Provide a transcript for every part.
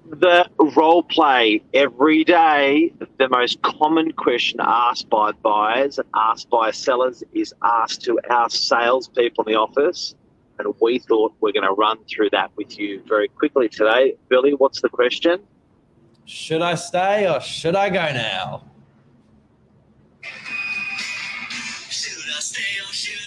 The role play every day, the most common question asked by buyers and asked by sellers is asked to our salespeople in the office. And we thought we're going to run through that with you very quickly today. Billy, what's the question? Should I stay or should I go now? Should I stay or should I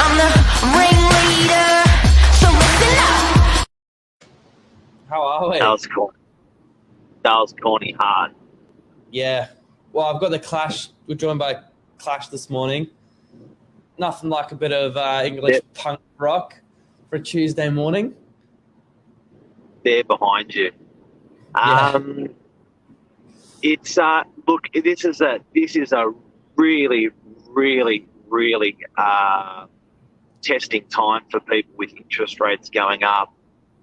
I'm the ringleader, so listen up. How are we? That was corny. That was corny hard. Yeah. Well, I've got the Clash. We're joined by Clash this morning. Nothing like a bit of English punk rock for a Tuesday morning. They're behind you. Yeah. It's look. This is a really, really, really testing time for people with interest rates going up,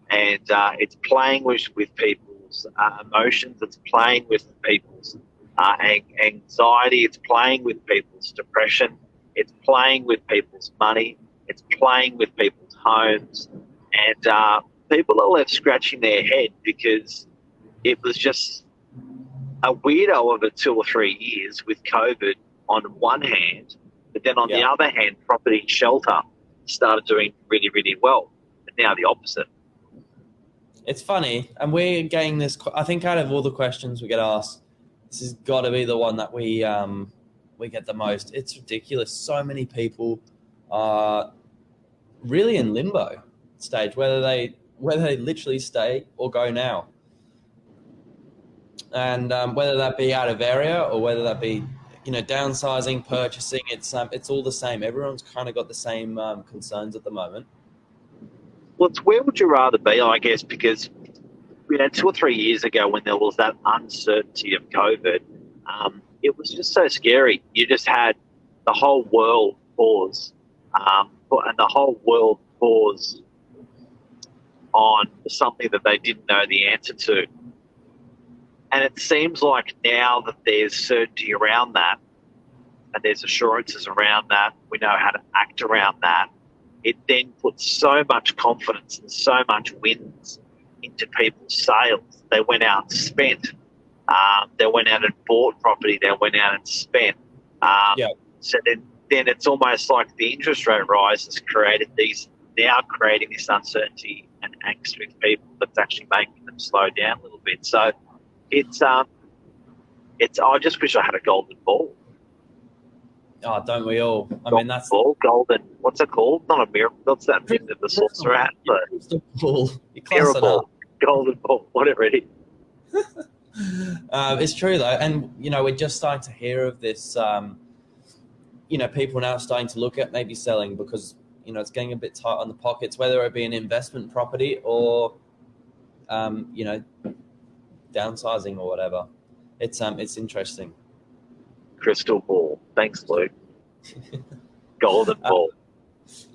and it's playing with people's emotions. It's playing with people's anxiety. It's playing with people's depression. It's playing with people's money. It's playing with people's homes, and people are left scratching their head because it was just a weirdo of a 2 or 3 years with COVID on one hand, but then on the other hand, property and shelter started doing really, really well. And now the opposite. It's funny, and we're getting this. I think out of all the questions we get asked, this has got to be the one that we get the most. It's ridiculous. So many people are really in limbo stage, whether they literally stay or go now, and whether that be out of area or whether that be downsizing, purchasing. It's all the same. Everyone's kind of got the same concerns at the moment. Well, it's where would you rather be, I guess, because 2 or 3 years ago when there was that uncertainty of COVID, it was just so scary. You just had the whole world pause, and the whole world pause on something that they didn't know the answer to. And it seems like now that there's certainty around that and there's assurances around that, we know how to act around that, it then puts so much confidence and so much wins into people's sales. They went out and spent. They went out and bought property. They went out and spent. So then it's almost like the interest rate rise has creating this uncertainty and angst with people that's actually making them slow down a little bit. So it's I just wish I had a golden ball. Oh, don't we all? I Golden mean, that's ball, golden. What's it called? Not a mirror. What's that thing that the sorcerer hat? the ball. You're close Mirror enough. ball, golden ball, whatever it is. It's true though, and we're just starting to hear of this. People now starting to look at maybe selling because it's getting a bit tight on the pockets, whether it be an investment property or downsizing or whatever. It's interesting. Crystal ball. Thanks, Luke. Golden ball.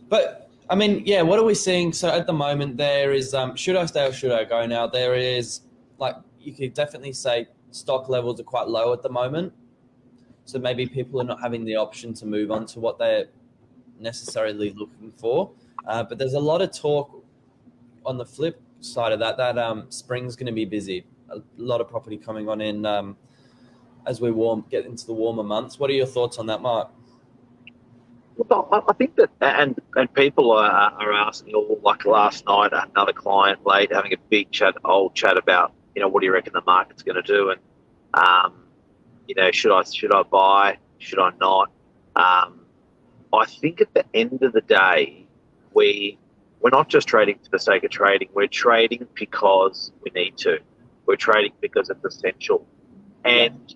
But I mean, yeah, what are we seeing? So at the moment, there is should I stay or should I go now? There is, like, you could definitely say stock levels are quite low at the moment. So maybe people are not having the option to move on to what they're necessarily looking for. But there's a lot of talk on the flip side of that spring's going to be busy. A lot of property coming on in as we get into the warmer months. What are your thoughts on that, Mark? Well, I think that, and people are asking, like last night, another client late having a big chat about, what do you reckon the market's going to do, and should I buy, should I not? I think at the end of the day, we're not just trading for the sake of trading. We're trading because we need to. We're trading because it's essential. And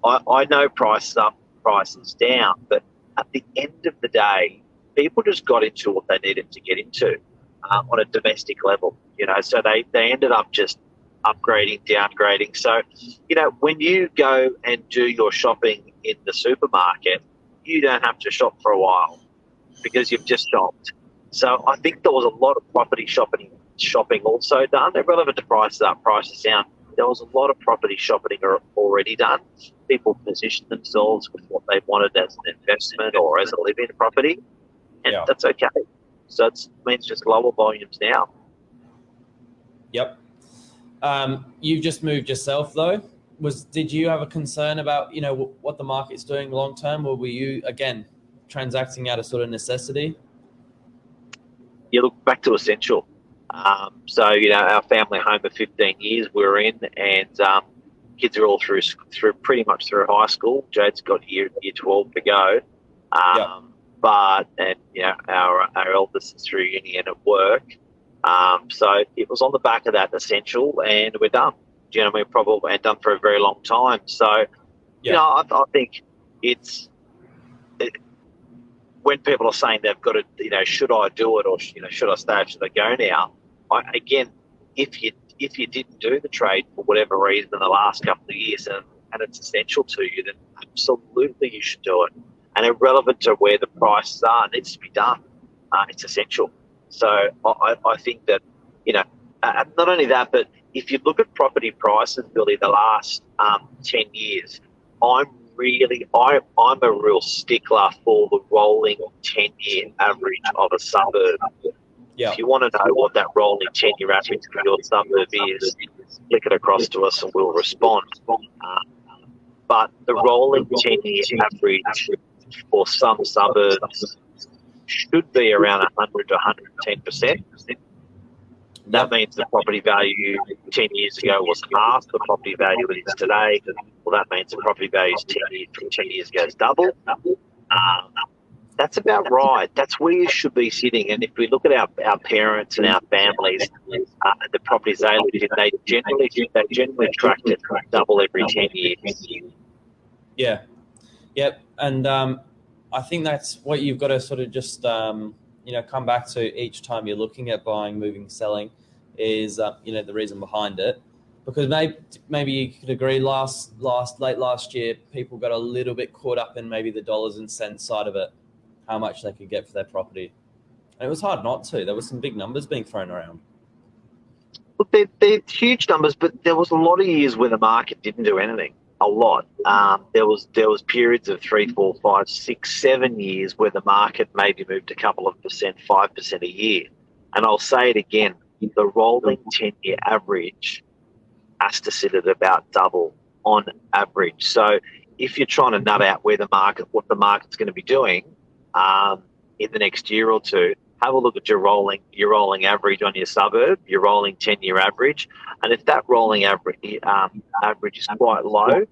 I know prices up, prices down, but at the end of the day, people just got into what they needed to get into on a domestic level, so they ended up just upgrading, downgrading. So, when you go and do your shopping in the supermarket, you don't have to shop for a while because you've just shopped. So I think there was a lot of property shopping shopping also done. They're relevant to prices up, prices down. There was a lot of property shopping already done. People positioned themselves with what they wanted as an investment or as a live-in property, and that's okay. So it means just lower volumes now. Yep. You've just moved yourself though. Did you have a concern about what the market's doing long term, or were you again transacting out of sort of necessity? You look back to essential. So our family home of 15 years we're in, and kids are all through pretty much through high school. Jade's got year 12 to go, but our eldest is through uni and at work. So it was on the back of that essential, and we're done. We're probably done for a very long time. So, I think when people are saying they've got to, should I do it or should I stay? Should I go now? If you didn't do the trade for whatever reason in the last couple of years and it's essential to you, then absolutely you should do it. And irrelevant to where the prices are, it needs to be done. It's essential. So I think that, not only that, but if you look at property prices, Billy, the last 10 years, I'm a real stickler for the rolling 10-year average of a suburb. If you want to know what that rolling 10-year average for your suburb is, flick it across to us and we'll respond. But the rolling 10-year average for some suburbs should be around 100 to 110%. That means the property value 10 years ago was half the property value it is today. Well, that means the property value from 10 years ago is double. That's about right. That's where you should be sitting. And if we look at our parents and our families, the properties they live in, they generally tracked it double every 10 years. Yeah. Yep. And I think that's what you've got to sort of just come back to each time you're looking at buying, moving, selling is, the reason behind it. Because maybe you could agree late last year, people got a little bit caught up in maybe the dollars and cents side of it, how much they could get for their property. And it was hard not to. There were some big numbers being thrown around. Look, they're huge numbers, but there was a lot of years where the market didn't do anything. A lot. There was periods of 3, 4, 5, 6, 7 years where the market maybe moved a couple of percent, 5% a year. And I'll say it again, the rolling 10-year average has to sit at about double on average. So if you're trying to nut out what the market's going to be doing in the next year or two, have a look at your rolling average on your suburb, your rolling 10-year average. And if that rolling average is quite low,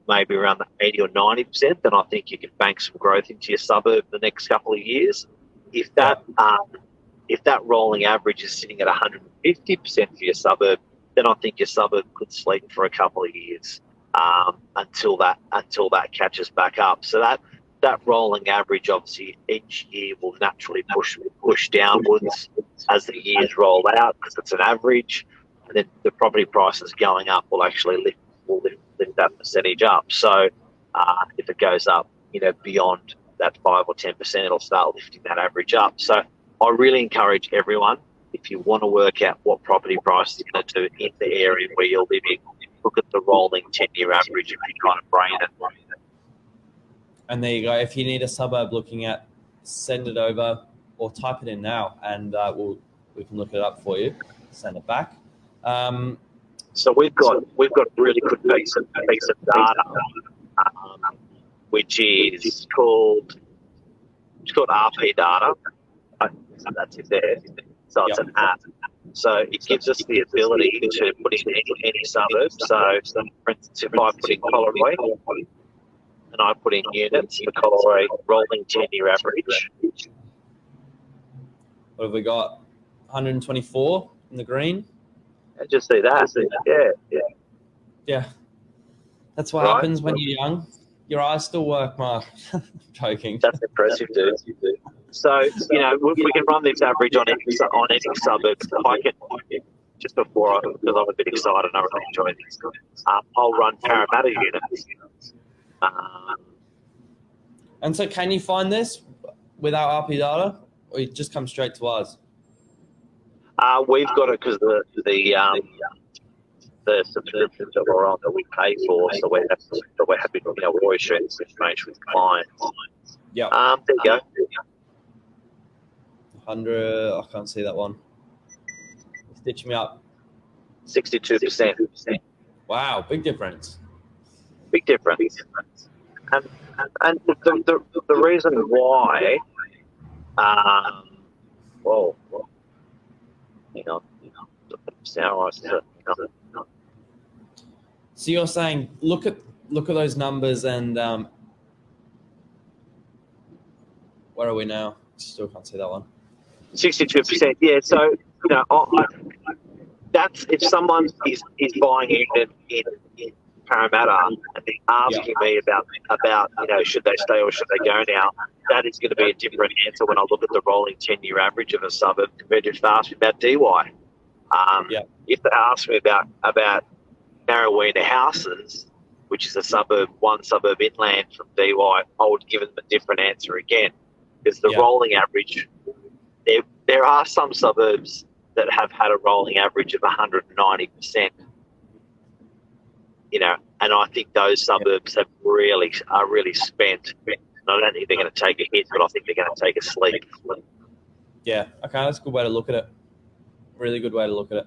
maybe around the 80 or 90%, then I think you can bank some growth into your suburb the next couple of years. If that rolling average is sitting at 150% for your suburb, then I think your suburb could sleep for a couple of years until that catches back up. So that rolling average, obviously, each year will naturally push downwards as the years roll out because it's an average, and then the property prices going up will actually lift that percentage up. So if it goes up, beyond that 5 or 10%, it'll start lifting that average up. So I really encourage everyone, if you want to work out what property price is going to do in the area where you're living, look at the rolling 10-year average if you kind of brain it. And there you go. If you need a suburb looking at, send it over or type it in now, and we can look it up for you. Send it back. So we've got really good piece of data, which is called RP data. That's it there. So it's an app. So it gives us the ability to put in any suburb. So for instance, if I put in Collaroy and I put in units for Collaroy rolling 10-year average. What have we got? 124 in the green. Just see that. Yeah. That's what happens when you're young. Your eyes still work, Mark. Joking. That's impressive, dude. So, we can run this average on any suburb. I can, just before, because I'm a bit excited and I really enjoy this, I'll run Parramatta units. And so can you find this without RP data, or you just come straight to us? We've got it because the subscriptions that we're on that we pay for, so we're happy to, we're always sharing this information with clients. Yeah. There you go. 100. I can't see that one. Stitch me up. 62%. Wow, big difference. Big difference. And the reason why, well, hang on. So you're saying look at those numbers and where are we now? Still can't see that one. 62%. Yeah. So that's if someone is buying in Parramatta and they're asking me about should they stay or should they go now. That is going to be a different answer when I look at the rolling 10-year average of a suburb compared to if they ask me about DY. If they ask me about Narrowena Houses, which is one suburb inland from DY, I would give them a different answer again, because the rolling average, there are some suburbs that have had a rolling average of 190%. And I think those suburbs are really spent. And I don't think they're going to take a hit, but I think they're going to take a sleep. Yeah, okay, that's a good way to look at it. Really good way to look at it.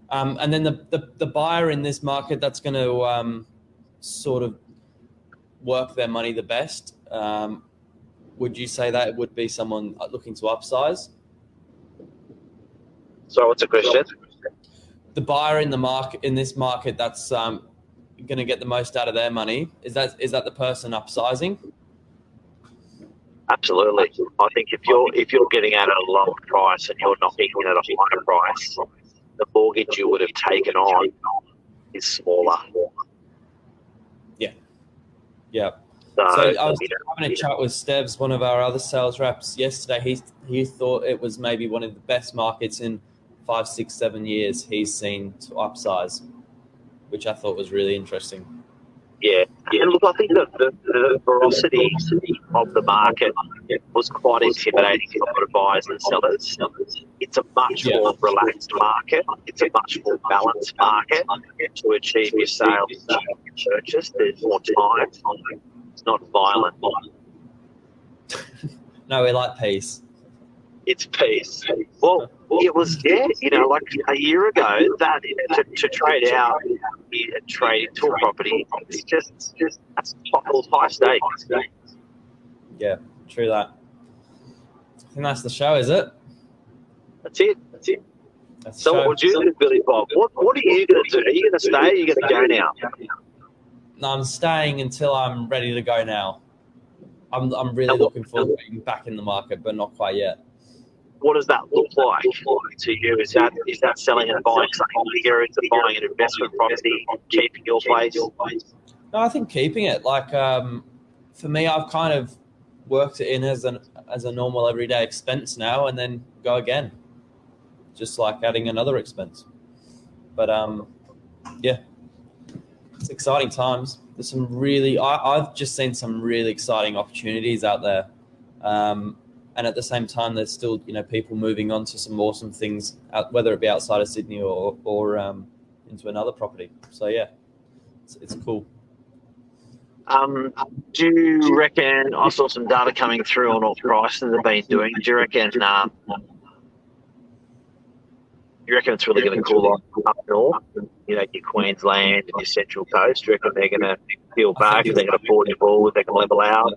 And then the buyer in this market that's going to sort of work their money the best, would you say that it would be someone looking to upsize? So what's the question? The buyer in this market that's going to get the most out of their money, is that the person upsizing? Absolutely. I think if you're getting out at a lower price and you're knocking in at a higher price, the mortgage you would have taken on is smaller. Yeah. So I was having a chat with Stevs, one of our other sales reps, yesterday. He thought it was maybe one of the best markets in 5, 6, 7 years he's seen to upsize, which I thought was really interesting. Yeah. And look, I think that the ferocity of the market was quite intimidating for a lot of buyers and sellers. It's a much more relaxed market. It's a much more balanced market to achieve your sales and your purchase. There's more time. It's not violent. No, we like peace. It's peace. Well, it was, like a year ago, that to trade out and trade into a property, it's just that's high stakes. Yeah, true that. I think that's the show, is it? That's it. So what would you do, Billy Bob? What are you going to do? Are you going to stay or are you going to go now? No, I'm staying until I'm ready to go now. I'm really looking forward to being back in the market, but not quite yet. What does that look like to you? Is that selling and buying something bigger? Is it buying an investment property, keeping your place? No, I think keeping it. Like for me, I've kind of worked it in as a normal everyday expense now, and then go again, just like adding another expense. But it's exciting times. There's some really I've just seen some really exciting opportunities out there. And at the same time, there's still, people moving on to some awesome things, whether it be outside of Sydney or into another property. So yeah, it's cool. Do you reckon, I saw some data coming through on what prices have been doing. Do you reckon it's really going to cool off up north? Your Queensland and your Central Coast. Do you reckon they're going to peel back? They're going to forge forward? They're going to level out?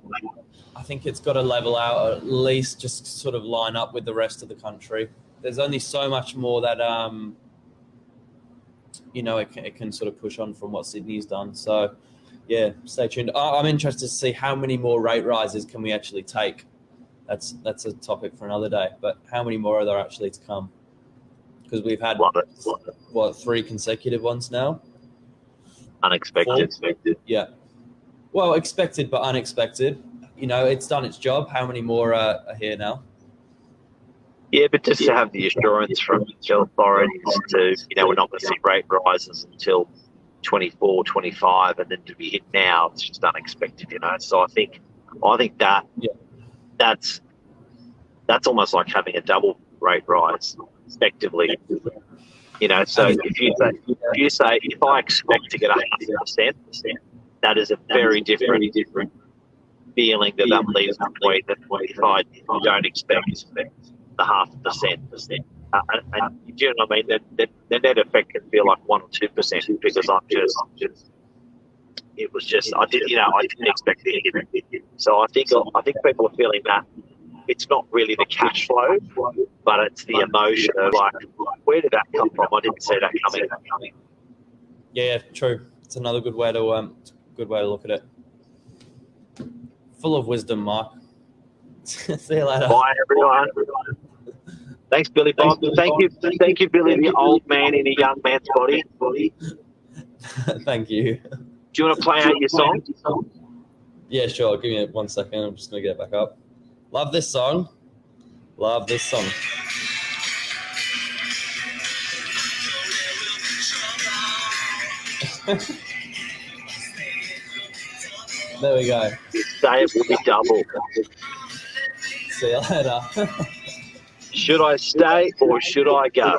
I think it's got to level out, or at least just sort of line up with the rest of the country. There's only so much more that it can sort of push on from what Sydney's done. So yeah, stay tuned. I'm interested to see how many more rate rises can we actually take. That's a topic for another day. But how many more are there actually to come? Because we've had 3 consecutive ones now. Unexpected. 4? Yeah. Well, expected but unexpected. It's done its job. How many more are here now? Yeah, but just to have the assurance from the authorities to, we're not going to see rate rises until 24, 25, and then to be hit now, it's just unexpected, So I think that that's almost like having a double rate rise, effectively. So if I expect to get 100%, that is a very different feeling that leaves me than if I don't expect the 0.5%. And do you know what I mean? The net effect can feel like 1 or 2% because it was just I didn't expect it. So I think people are feeling that it's not really the cash flow, but it's the emotion of like, where did that come from? I didn't see that coming. Yeah, true. It's another good way to look at it. Full of wisdom, Mark. See you later. Bye, everyone. Thanks, Billy Bob. Thank you, Billy, the old man in a young man's body. Thank you. Do you want to play out your song? Yeah, sure. Give me 1 second. I'm just going to get it back up. Love this song. There we go. Say it will be double. See you later. Should I stay or should I go?